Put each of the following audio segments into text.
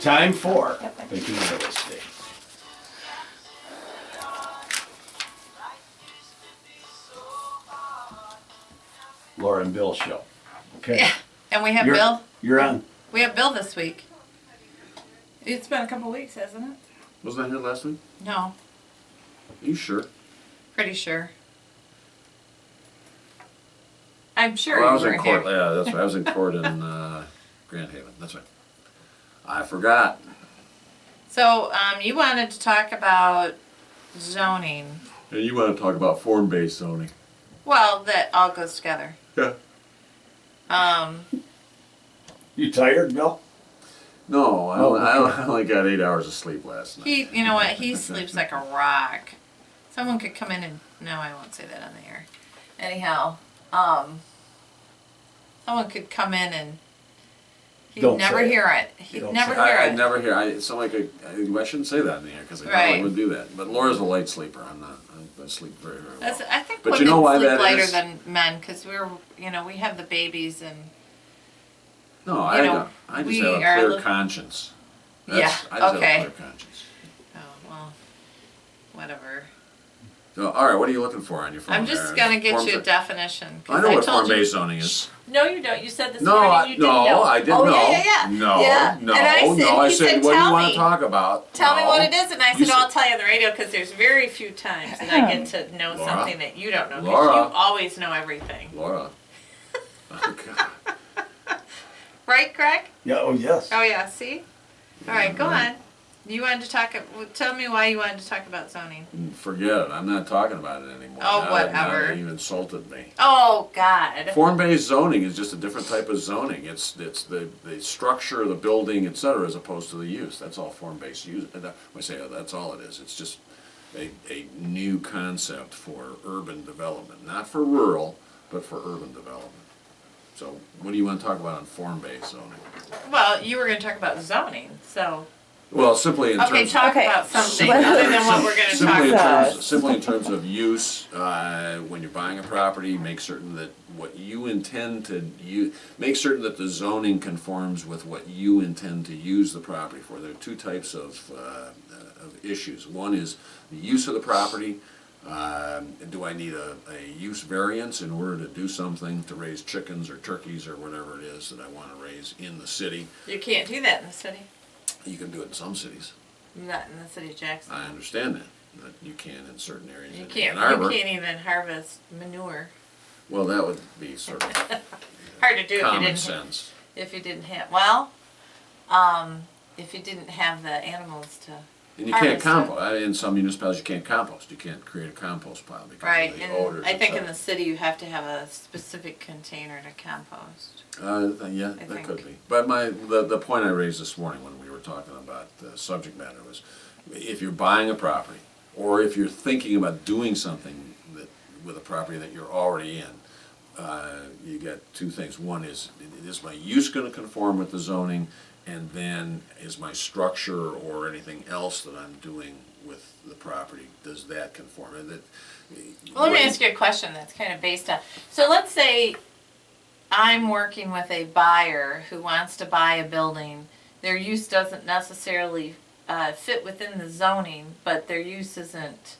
Time for Thinking Real Estate. Laura and Bill show. Okay. Yeah, and we have You're- Bill. You're on. We have Bill this week. It's been a couple weeks, hasn't it? Wasn't I here last week? No, Are you sure? pretty sure. I'm sure Well, I you was in weren't court. here. Yeah, that's right. I was in court in Grand Haven. That's right. I forgot. So, you wanted to talk about zoning. And you want to talk about form-based zoning? Well, that all goes together. Yeah. You tired, Bill? No, Oh, okay. I only got 8 hours of sleep last night. You know what? He sleeps like a rock. Someone could come in and, no, I won't say that on the air. Anyhow, someone could come in and he'd Don't never say it. hear it. He'd Don't never say hear I it. never hear. I shouldn't say that in the air because I Right. probably would do that. But Laura's a light sleeper. I'm not. I sleep very, very well. I think But women you know why sleep that lighter is? than men because we have the babies and No, I you know, don't. I just we have a are clear li- conscience. Yeah, I just okay. have a clear conscience. oh well, whatever. So, all right, what are you looking for on your phone? I'm just there? gonna get Forms you a of- definition. 'Cause I know what told you- form-based zoning is. No, you don't. You said this No, morning I, you didn't know. no, I didn't oh, know. Yeah. No, Yeah. no, And I said, no. I he said, said, what do you "Tell want me. to talk about? Tell me No. what it is, and I You said, "I'll tell you on the radio," because there's very few times that I get to know Laura? something that you don't know. Because Laura? you always know everything, Laura. Oh, God. right, Greg? Yeah, oh yes. Oh yeah. See. All right, go on. You wanted to talk. Tell me why you wanted to talk about zoning. Forget it. I'm not talking about it anymore. Oh, Now whatever. that you've insulted me. Oh God. Form-based zoning is just a different type of zoning. It's the structure of the building, et cetera, as opposed to the use. That's all form-based use. When I say that's all it is. It's just a new concept for urban development, not for rural, but for urban development. So, what do you want to talk about on form-based zoning? Well, you were going to talk about zoning, so Well, simply in okay, terms. talk Okay. about something Simply- other than what we're going to talk Simply in about. terms, simply in terms of use, when you're buying a property, make certain that what you intend to use, make certain that the zoning conforms with what you intend to use the property for. There are two types of issues. One is the use of the property. Do I need a use variance in order to do something to raise chickens or turkeys or whatever it is that I want to raise in the city? You can't do that in the city. You can do it in some cities. Not in the city of Jackson. I understand that, but you can in certain areas. You in can't. Ann You Arbor. can't even harvest manure. Well, that would be sort of Hard to do if you common didn't. sense. If you didn't have if you didn't have the animals to. And you can't Harvest it. compost. In some municipalities, you can't compost. You can't create a compost pile because Right, of the and odors. I et think in cetera. the city you have to have a specific container to compost. Yeah, I that could think. be. But the point I raised this morning when we were talking about the subject matter was, if you're buying a property, or if you're thinking about doing something with a property that you're already in, you got two things. One is my use going to conform with the zoning, and then is my structure or anything else that I'm doing with the property, does that conform? And that, Well, let me ask you a question that's kind of based on. So let's say I'm working with a buyer who wants to buy a building. Their use doesn't necessarily fit within the zoning, but their use isn't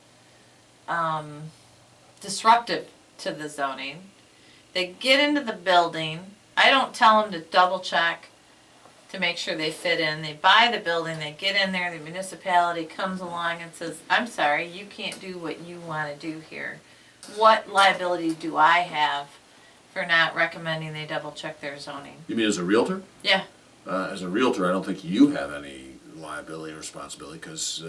disruptive to the zoning. They get into the building. I don't tell them to double check to make sure they fit in. They buy the building, they get in there, the municipality comes along and says, I'm sorry, you can't do what you want to do here. What liability do I have for not recommending they double check their zoning? You mean as a realtor? Yeah, As a realtor, I don't think you have any liability or responsibility, because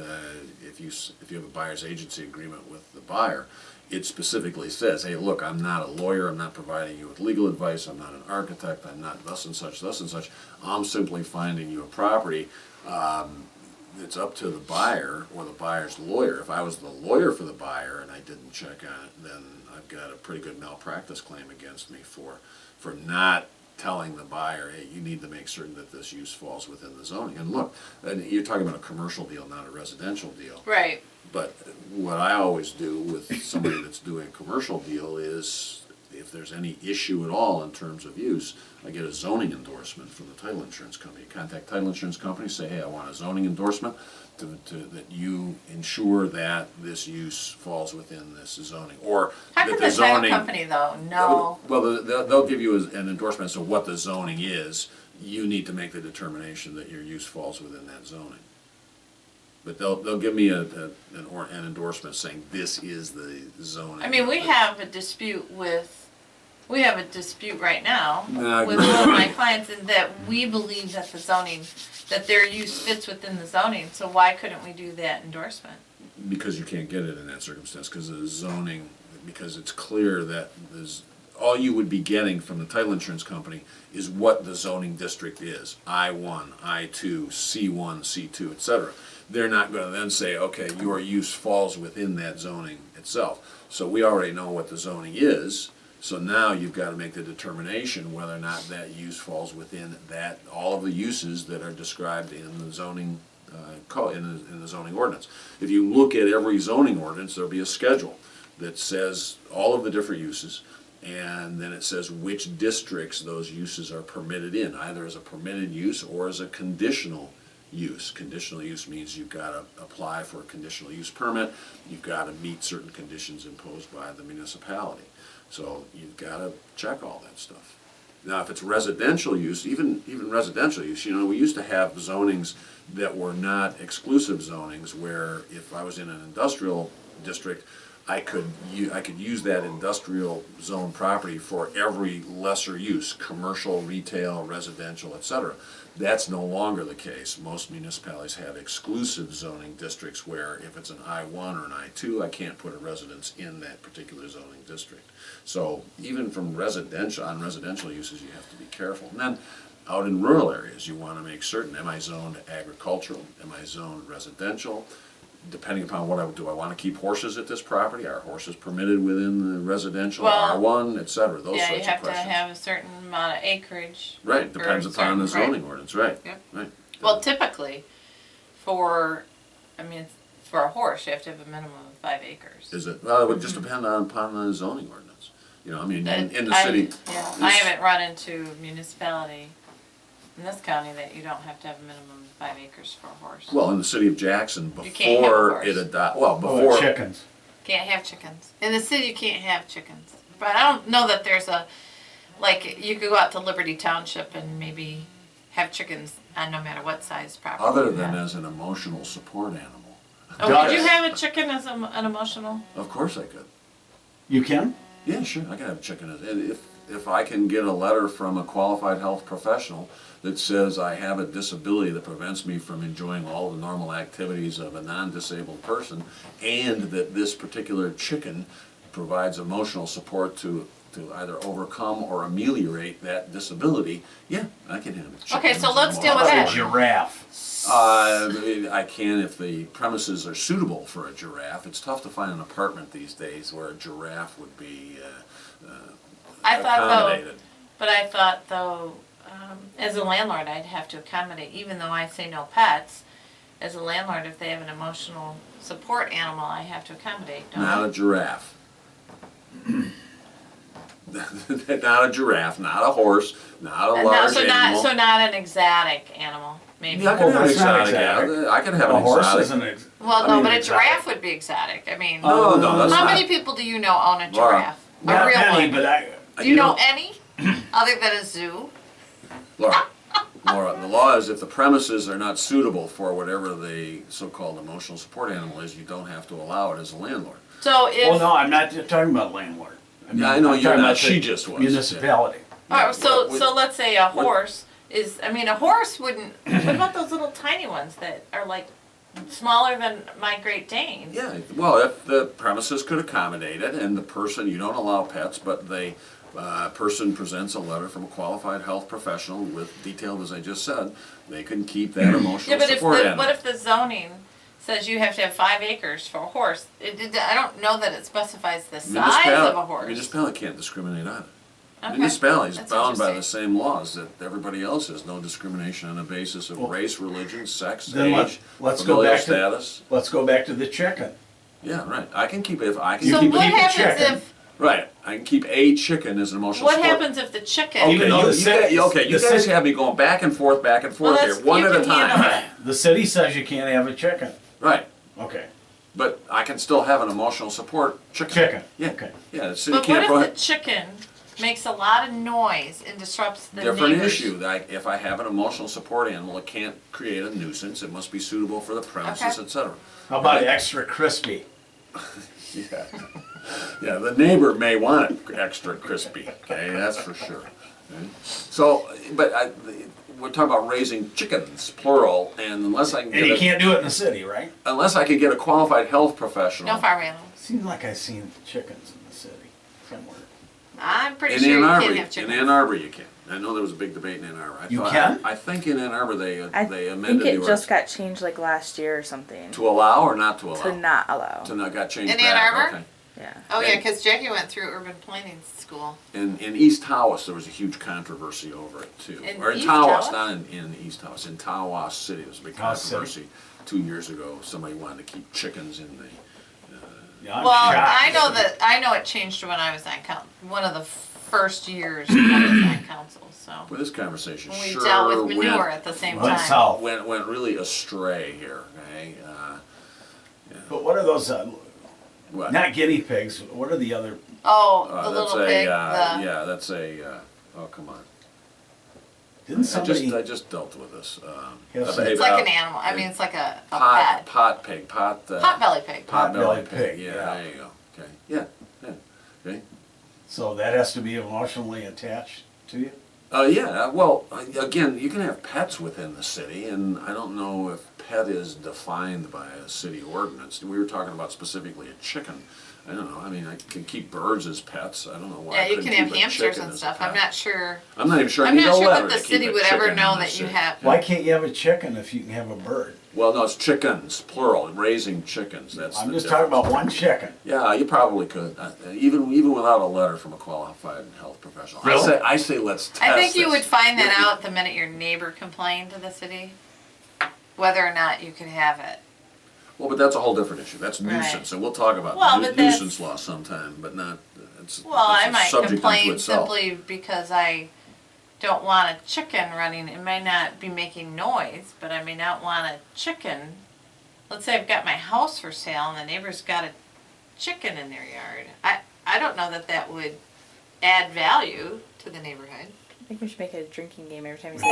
if you have a buyer's agency agreement with the buyer, it specifically says, hey, look, I'm not a lawyer, I'm not providing you with legal advice, I'm not an architect, I'm not thus and such, I'm simply finding you a property. It's up to the buyer or the buyer's lawyer. If I was the lawyer for the buyer and I didn't check on it, then I've got a pretty good malpractice claim against me for not telling the buyer, hey, you need to make certain that this use falls within the zoning. And look, and you're talking about a commercial deal, not a residential deal. right. But what I always do with somebody that's doing a commercial deal is if there's any issue at all in terms of use, I get a zoning endorsement from the title insurance company. Contact title insurance company, say, hey, I want a zoning endorsement that you ensure that this use falls within this zoning, or How that can the the title zoning. company though know? Well, they'll give you an endorsement as to what the zoning is. You need to make the determination that your use falls within that zoning. But they'll give me an endorsement saying this is the zoning. I mean, we have a dispute right now Nah, with one of my clients in that we believe that the zoning, that their use fits within the zoning, so why couldn't we do that endorsement? Because you can't get it in that circumstance, because the zoning, because it's clear that all you would be getting from the title insurance company is what the zoning district is, I-1, I-2, C1, C2, et cetera. They're not gonna then say, okay, your use falls within that zoning itself. So we already know what the zoning is, so now you've gotta make the determination whether or not that use falls within that, all of the uses that are described in the zoning in the zoning ordinance. If you look at every zoning ordinance, there'll be a schedule that says all of the different uses, and then it says which districts those uses are permitted in, either as a permitted use or as a conditional use. Conditional use means you've got to apply for a conditional use permit, you've got to meet certain conditions imposed by the municipality. So you've got to check all that stuff. Now, if it's residential use, even residential use, we used to have zonings that were not exclusive zonings, where if I was in an industrial district, I could use that industrial zone property for every lesser use, commercial, retail, residential, et cetera. That's no longer the case. Most municipalities have exclusive zoning districts where if it's an I-1 or an I-2, I can't put a residence in that particular zoning district. So even from residential uses, you have to be careful. And then out in rural areas, you want to make certain, am I zoned agricultural? Am I zoned residential? Depending upon what do I want to keep horses at this property? Are horses permitted within the residential, Well, R1, et cetera? Those Yeah, sorts you of have to questions. have a certain amount of acreage. Right, depends or upon the certain- zoning ordinance, right, Yep. right. Well, typically, for a horse, you have to have a minimum of 5 acres. Is it, well, it would just depend upon the zoning ordinance. In the I- city. Yeah, this- I haven't run into a municipality in this county that you don't have to have a minimum of 5 acres for a horse. Well, in the city of Jackson, You can't have a before horse. it Oh, before. chickens. Can't have chickens. In the city, you can't have chickens. But I don't know that there's you could go out to Liberty Township and maybe have chickens on no matter what size property. Other you than have. as an emotional support animal. Oh, Does- could you have a chicken as an emotional? Of course I could. You can? Yeah, sure, I can have a chicken. And if I can get a letter from a qualified health professional that says I have a disability that prevents me from enjoying all the normal activities of a non-disabled person, and that this particular chicken provides emotional support to either overcome or ameliorate that disability, yeah, I can have a chicken. Okay, so as let's an deal with emotional that. A support. giraffe. I can if the premises are suitable for a giraffe. It's tough to find an apartment these days where a giraffe would be I accommodated. thought though, as a landlord, I'd have to accommodate, even though I say no pets. As a landlord, if they have an emotional support animal, I have to accommodate, don't Not I? a giraffe. Not a giraffe, not a horse, not a No, large so animal. not an exotic animal, maybe. Yeah, I can Oh, have an that's not exotic exotic. animal. I can have A an horse exotic. isn't ex- Well, I no, mean, but a exotic. giraffe would be exotic. I mean, No, that's how not. many people do you know own a Laura, giraffe? A Not real many, one. but Do you know any other than a zoo? Laura, the law is if the premises are not suitable for whatever the so-called emotional support animal is, you don't have to allow it as a landlord. So if Well, no, I'm not talking about landlord. Yeah, I know I'm you're talking not. about She the just was. Municipality. Oh, so What- so let's say a what- horse is. I mean, a horse wouldn't. What about those little tiny ones that are like smaller than my Great Dane? Yeah, well, if the premises could accommodate it, and the person, you don't allow pets, but the person presents a letter from a qualified health professional with detailed, as I just said, they can keep that Yeah, emotional but support animal. what if the zoning says you have to have 5 acres for a horse? I don't know that it specifies the size of a horse. Municipality can't discriminate either. Okay. Municipalities That's bound by the interesting. same laws that everybody else is, no discrimination on the basis of Well, race, religion, sex, then age, let's go familial back to- status. Let's go back to the chicken. Yeah, right, I can keep it, if I can So keep what it. happens chicken. if Right, I can keep a chicken as an emotional What support. happens if the chicken? Okay, Even though the city- you the guys city- have me going back and forth Well, here, that's- one you at a can handle time. it. The city says you can't have a chicken. Right, Okay. but I can still have an emotional support chicken. Chicken. Yeah, Okay. yeah, the city But what can't if prohibit. the chicken makes a lot of noise and disrupts the Different neighbors? issue, like, if I have an emotional support animal, it can't create a nuisance, it must be suitable for the premises, Okay. etc. How about extra crispy? Yeah, yeah, the neighbor may want it extra crispy, okay, that's for sure. Okay? So, but we're talking about raising chickens, plural, and unless I can And you get a, can't do it in the city, right? unless I can get a qualified health professional. No farm animals. Seems like I've seen chickens in the city somewhere. I'm pretty In sure Ann you Arbor, can't have in chickens. Ann Arbor you can. I know there was a big debate in Ann Arbor. You can? I think in Ann Arbor they I amended think the it ordinance. just got changed like last year or something. To allow or not to allow? To not allow. To not, got changed In Ann back, Arbor? okay. Yeah. Oh yeah, because Jackie went through urban planning school. In East Tawas, there was a huge controversy over it too. In Or in East Tawas, Tawas? not in East Tawas, in Tawas City, there was a big Tawas City. controversy 2 years ago. Somebody wanted to keep chickens in the, Yeah, I'm Well, shocked. I know it changed when I was on one of the first years when I was on council. So well, this conversation when we sure dealt with manure went, at the same Went time. south. went really astray here, okay? But what are those, What? not guinea pigs, what are the other, Oh, the That's little a, pig. yeah, that's oh, come on. didn't I somebody, just dealt with this. Yes, It's like an animal. I mean, it's like a pet. Pot pig, pot. Potbelly pig. Potbelly Potbelly pig, pig, yeah, yeah. there you go, okay, yeah, okay. so that has to be emotionally attached to you? Yeah, well, again, you can have pets within the city, and I don't know if pet is defined by a city ordinance. We were talking about specifically a chicken. I don't know, I mean, I can keep birds as pets, I don't know why Yeah, I you couldn't can have keep a hamsters chicken and as a stuff. pet. I'm not sure. I'm not even sure I I'm need not a sure letter that the to keep city a would ever chicken know in the that you city. have. Why can't you have a chicken if you can have a bird? Well, no, it's chickens, plural, raising chickens, that's I'm the just talking difference. about one chicken. Yeah, you probably could, even without a letter from a qualified health professional. Really? I say let's test I think you this. would find that If we- out the minute your neighbor complained to the city, whether or not you could have it. Well, but that's a whole different issue. That's Right. nuisance, and we'll talk about Well, but that's- nuisance law sometime, but not, it's Well, I it's a might subject unto complain itself. simply because I don't want a chicken running. It may not be making noise, but I may not want a chicken. Let's say I've got my house for sale and the neighbor's got a chicken in their yard. I don't know that that would add value to the neighborhood. I think we should make it a drinking game every time you say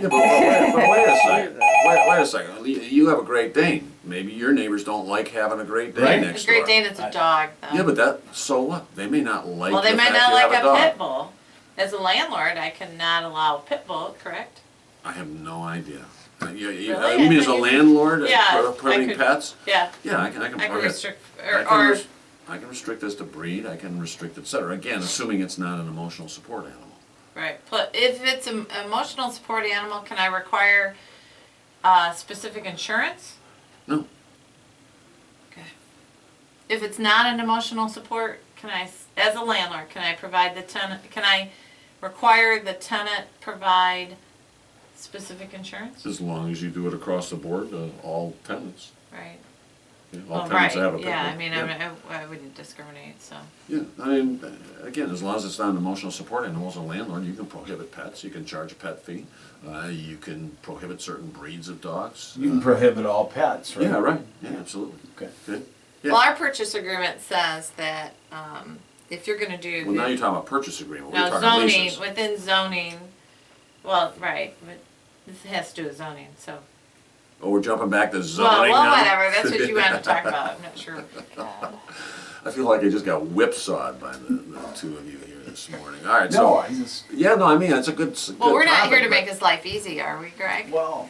the word chicken. Yeah, but wait a second. Wait a second. You have a Great Dane. Maybe your neighbors don't like having a Great Dane Right. next A Great door. Dane is a dog, though. Yeah, but so what? They may not like well, they the might fact not you like have a dog. pit bull. As a landlord, I cannot allow a pit bull, correct? I have no idea. You Really? mean as a I think landlord, Yeah, prohibiting I could- pets? Yeah, Yeah, I can I can prohibit. restrict, I can restrict this to breed, I can restrict et cetera. Again, assuming it's not an emotional support animal. right. But if it's an emotional support animal, can I require specific insurance? No. Okay. If it's not an emotional support, can I, as a landlord, can I provide the tenant, can I require the tenant provide specific insurance? As long as you do it across the board, all tenants. Right. Yeah, all Oh, tenants right. have a pet Yeah, bull. I mean, Yeah. I wouldn't discriminate, so. Yeah, I mean, again, as long as it's not an emotional support animal, as a landlord, you can prohibit pets, you can charge a pet fee, you can prohibit certain breeds of dogs. You can prohibit all pets, right? Yeah, right, yeah, absolutely. Okay. Okay. Yeah. Well, our purchase agreement says that if you're gonna do. Well, now you're talking about purchase agreement, we're No, talking zoning, leases. within zoning, well, right, but this has to do with zoning, so. Oh, we're jumping back to zoning Well, now? whatever, that's what you wanted to talk about, I'm not sure. I feel like I just got whipsawed by the two of you here this morning. All right, No, so, I just, yeah, no, I mean, it's a good Well, we're not here to topic, make but- his life easy, are we, Greg? well,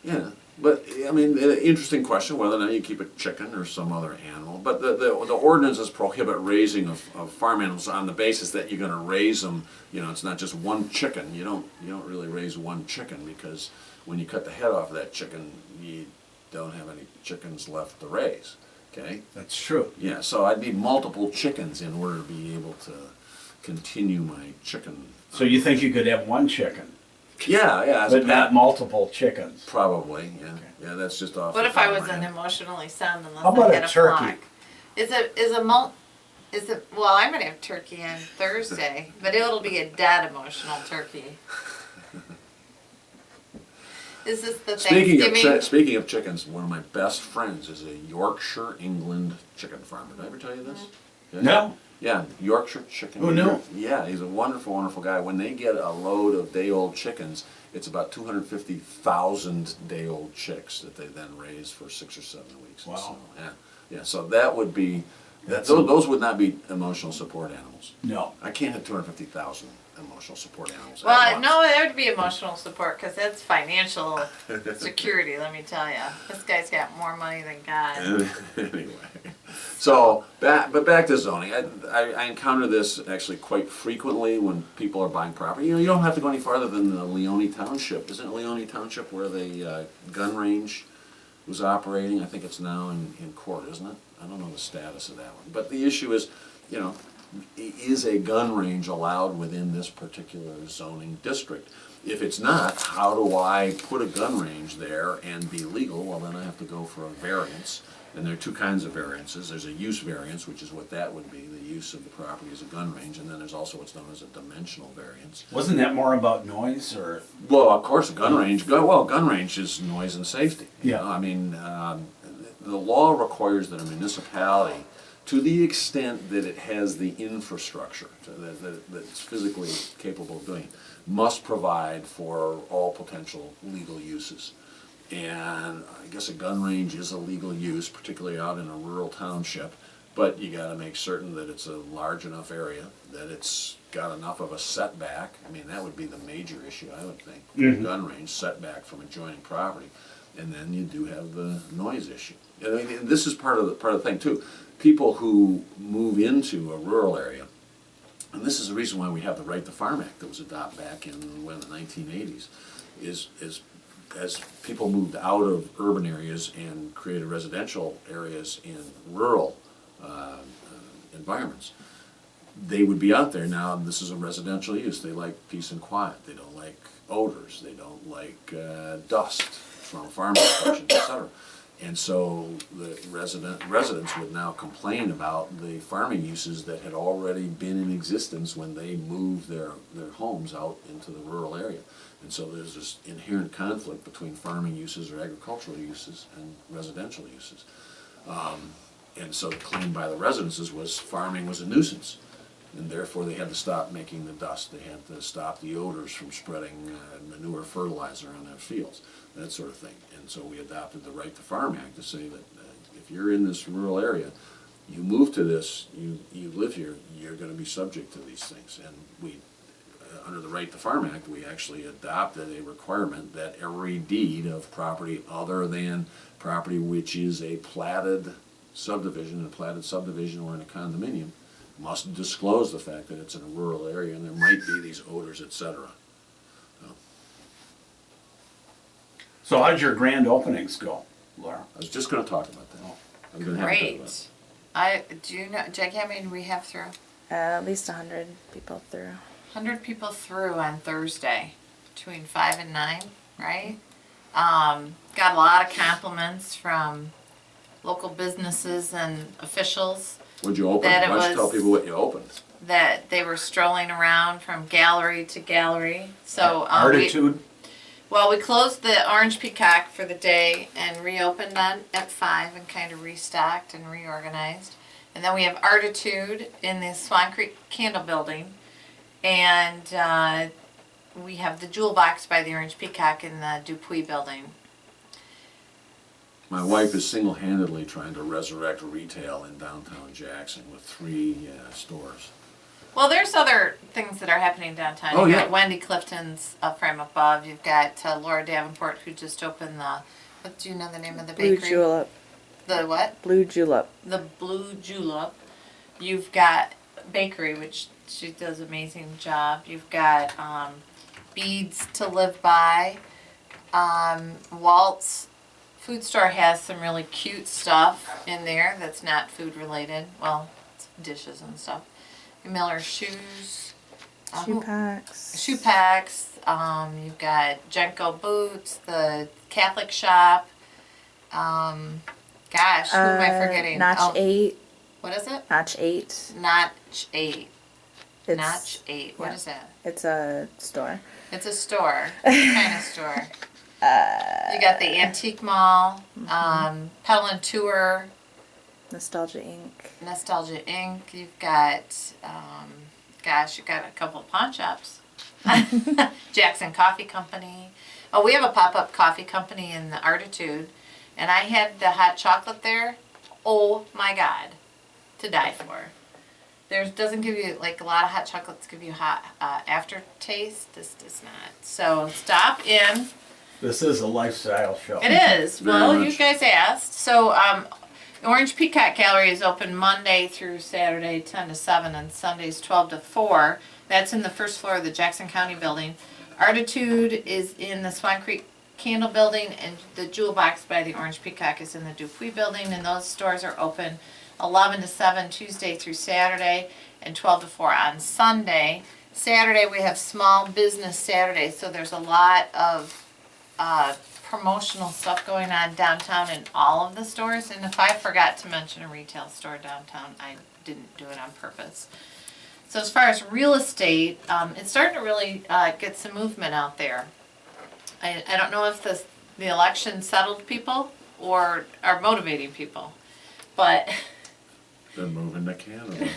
Yeah, but, I mean, interesting question, whether or not you keep a chicken or some other animal. But the ordinances prohibit raising of farm animals on the basis that you're gonna raise them, you know, it's not just one chicken. You don't really raise one chicken, because when you cut the head off of that chicken, you don't have any chickens left to raise, okay? that's true. Yeah, so I'd need multiple chickens in order to be able to continue my chicken. So you think you could have one chicken, Yeah, as a but not pet. multiple chickens? Probably, yeah, yeah, that's just off What the if top I of was my an head. emotionally sound How unless about I a had a turkey? flock? Is a Is it, well, I'm gonna have turkey on Thursday, but it'll be a dead emotional turkey. Is this the Thanksgiving? Speaking of chickens, one of my best friends is a Yorkshire, England chicken farmer. Did I ever tell you this? Yeah. No. Yeah, Yorkshire chicken. Who knew? Yeah, he's a wonderful, wonderful guy. When they get a load of day-old chickens, it's about 250,000 day-old chicks that they then raise for 6 or 7 weeks. Wow. So, yeah. So that would be, That's those would not be emotional support animals. No. I can't have 250,000 emotional support animals. at Well, once. no, it would be emotional support, cause that's financial security, let me tell ya. This guy's got more money than God. Anyway, so back to zoning. I encounter this actually quite frequently when people are buying property. You don't have to go any farther than Leone Township. Isn't it Leone Township where the gun range was operating? I think it's now in court, isn't it? I don't know the status of that one. But the issue is, is a gun range allowed within this particular zoning district? If it's not, how do I put a gun range there and be legal? Well, then I have to go for a variance. And there are two kinds of variances. There's a use variance, which is what that would be, the use of the property as a gun range, and then there's also what's known as a dimensional variance. Wasn't that more about noise or? Well, of course, a gun range, gun range is noise and safety. Yeah. I mean, the law requires that a municipality, to the extent that it has the infrastructure that's physically capable of doing it, must provide for all potential legal uses. And I guess a gun range is a legal use, particularly out in a rural township, but you gotta make certain that it's a large enough area, that it's got enough of a setback. I mean, that would be the major issue, I would think, for a gun range, setback from adjoining property. And then you do have the noise issue. I mean, this is part of the thing too. People who move into a rural area, and this is the reason why we have the Right to Farm Act that was adopted back in the 1980s, is as people moved out of urban areas and created residential areas in rural environments, they would be out there. Now, this is a residential use. They like peace and quiet. They don't like odors. They don't like dust from farm operations, et cetera. And so the residents would now complain about the farming uses that had already been in existence when they moved their homes out into the rural area. And so there's this inherent conflict between farming uses or agricultural uses and residential uses. And so the claim by the residents was farming was a nuisance, and therefore they had to stop making the dust. They had to stop the odors from spreading manure fertilizer on their fields, that sort of thing. And so we adopted the Right to Farm Act to say that if you're in this rural area, you move to this, you live here, you're going to be subject to these things. And we, under the Right to Farm Act, we actually adopted a requirement that every deed of property other than property which is a platted subdivision, or in a condominium, must disclose the fact that it's in a rural area and there might be these odors, etc. So how'd your grand openings go, Laura? I was just going to talk about that. I'm gonna have to talk about Great. Do you know, Jackie, how many do we have through? At least 100 people through. 100 people through on Thursday, between 5 and 9, right? Got a lot of compliments from local businesses and officials What'd you open? That it Why don't you tell was- people what you opened? that they were strolling around from gallery to gallery. So Artitude? we closed the Orange Peacock for the day and reopened at 5 and kind of restocked and reorganized. And then we have Artitude in the Swan Creek Candle Building. And we have the Jewel Box by the Orange Peacock in the Dupuis Building. My wife is single-handedly trying to resurrect retail in downtown Jackson with 3 stores. Well, there's other things that are happening downtown. Oh, You've yeah. got Wendy Clifton's up from above. You've got Laura Davenport, who just opened what do you know the name of the Blue bakery? Julep. The what? Blue Julep. The Blue Julep. You've got Bakery, which she does an amazing job. You've got Beads to Live By. Walt's Food Store has some really cute stuff in there that's not food related. Well, it's dishes and stuff. Miller's Shoes. Shoe packs. Shoe packs. You've got Jenko Boots, the Catholic shop. Gosh, who am I forgetting? Notch 8. What is it? Notch 8. Notch 8. It's, Notch 8. What yeah. is that? It's a store. It's a store. What kind of store? You got the Antique Mall, Pedal and Tour, Nostalgia Inc. Nostalgia Inc. You've got, you've got a couple of pawn shops. Jackson Coffee Company. Oh, we have a pop-up coffee company in the Artitude, and I had the hot chocolate there. Oh my God, to die for. There doesn't give you, like a lot of hot chocolates give you hot aftertaste. This does not. So stop in. This is a lifestyle show. It is. Very Well, much. you guys asked. So Orange Peacock Gallery is open Monday through Saturday, 10 to 7, and Sundays, 12 to 4. That's in the first floor of the Jackson County building. Artitude is in the Swan Creek Candle building, and the Jewel Box by the Orange Peacock is in the Dupuis building, and those stores are open 11 to 7 Tuesday through Saturday, and 12 to 4 on Sunday. Saturday we have Small Business Saturday, so there's a lot of promotional stuff going on downtown in all of the stores. And if I forgot to mention a retail store downtown, I didn't do it on purpose. So as far as real estate, it's starting to really get some movement out there. I don't know if the election settled people or are motivating people, but They're moving to Canada.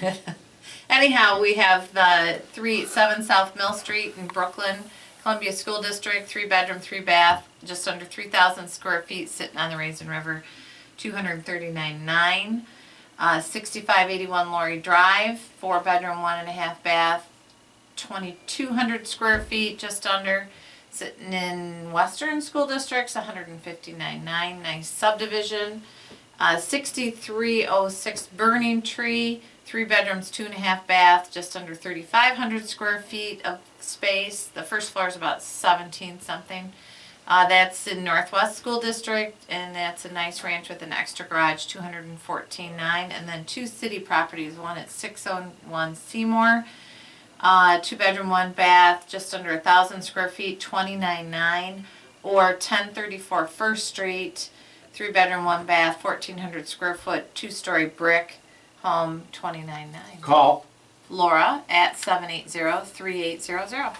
anyhow, we have the 387 South Mill Street in Brooklyn, Columbia School District, 3-bedroom, 3-bath, just under 3,000 square feet, sitting on the Raisin River, $239,900. 6581 Laurie Drive, 4-bedroom, 1.5-bath, 2,200 square feet, just under, sitting in Western School Districts, $159,900. Nice subdivision. 6306 Burning Tree, 3 bedrooms, 2.5 bath, just under 3,500 square feet of space. The first floor is about 17 something. That's in Northwest School District, and that's a nice ranch with an extra garage, $214,900. And then 2 city properties, one at 601 Seymour, 2-bedroom, 1-bath, just under 1,000 square feet, $29,900. Or 1034 First Street, 3-bedroom, 1-bath, 1,400 square foot, 2-story brick home, $29,900. Call. Laura at 780-3800.